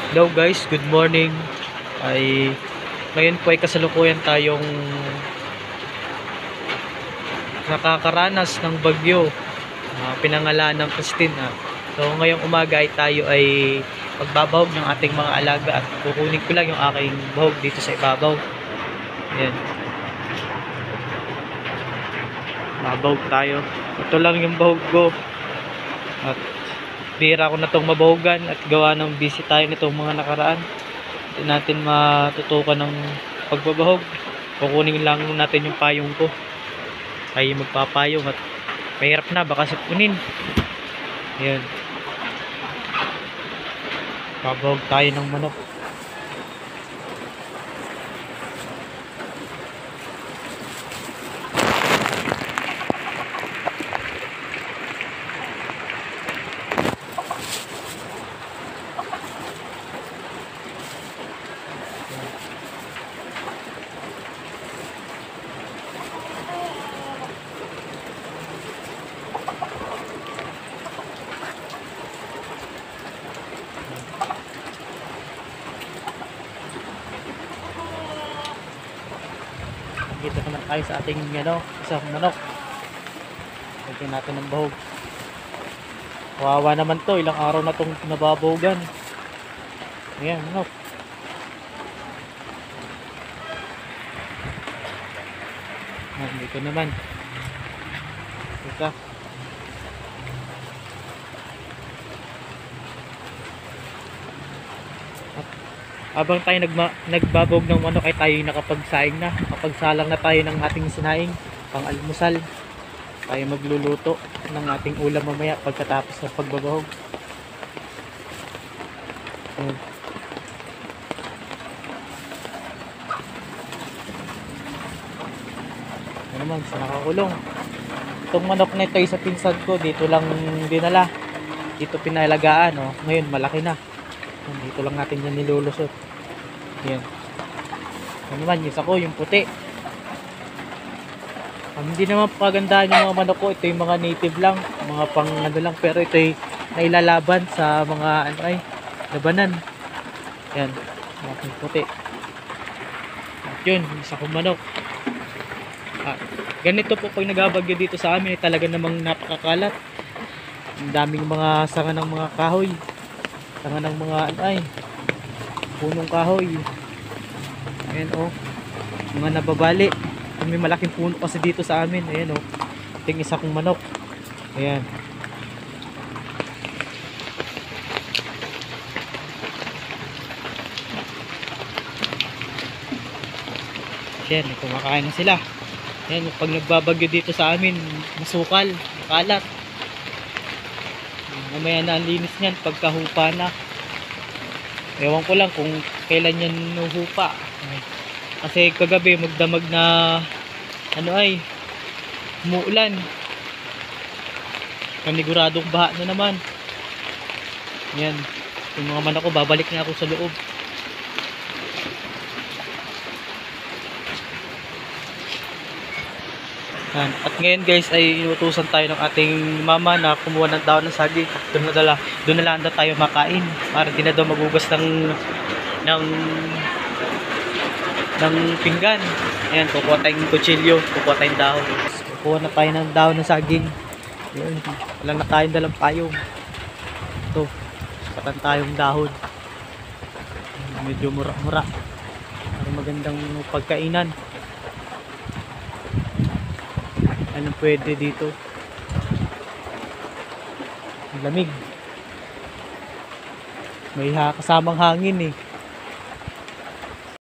Hello guys, good morning. Ay ngayon po ay kasalukuyan tayong nakakaranas ng bagyo, pinangalan ng Christina. So ngayong umaga ay tayo ay magbabahog ng ating mga alaga at kukunin ko lang yung aking bahog dito sa ibabaw. Ayan. Mabahog tayo. Ito lang yung bahog ko. At bira ko na itong mabahogan at gawa ng busy tayo nitong mga nakaraan. Hindi natin matutukan ng pagbabahog. Kukunin lang natin yung payong ko. Tayo magpapayong at mahirap na, baka sipunin. Ayan. Babahog tayo ng manok. Dito naman tayo sa ating isang manok. Lagyan natin ng bahog. Kawawa naman to, ilang araw na tong nababahogan. Ayan, manok. Dito naman. Dito. Habang tayo nagbabog ng manok ay tayo nakapagsaing na. Kapagsalang na tayo ng ating sinaing pang almusal. Tayo magluluto ng ating ulam mamaya pagkatapos ng pagbabahog. Ayan. Ano naman, sa nakakulong. Itong manok na ito ay sa pinsan ko. Dito lang dinala. Dito pinalagaan. Oh. Ngayon malaki na. Dito lang natin yan nilulusot. Yan. Ano naman, yung isa ko, yung puti. Hindi naman pagandahan yung mga manok ko. Ito yung mga native lang. Mga pang ano lang. Pero ito ay nailalaban sa mga labanan. Yan. Yung puti. At yun, isa kong manok. Ganito po pag nagabagyo dito sa amin, talaga namang napakakalat. Ang daming mga sanga ng mga kahoy. Sanga ng mga punong kahoy. Ayan mga nababali. May malaking puno kasi dito sa amin. Ayan ito yung isa kong manok. Ayan. Ayan, kumakain na sila. Ayan, pag nagbabagyo dito sa amin, masukal, makalat. Mamaya na ang linis niyan pagkahupa na. Ewan ko lang kung kailan yan nuhupa. Kasi kagabi magdamag na umuulan. Paniguradong baha na naman. Yan. Yung mga manok ko, babalik na ako sa loob. Yan. At ngayon guys ay inutusan tayo ng ating mama na kumuha ng daon ng saging. Doon na lang tayo makain. Para di na daw magugas ng pinggan. Ayan, kukuha tayong kutsilyo, kukuha tayong dahon. Kukuha na tayo ng dahon ng saging. Ayan, wala na tayong dalang payong. Ito, patan tayong dahon. Medyo mura-mura. Para magandang pagkainan. Anong pwede dito? Lamig. May kasamang hangin eh.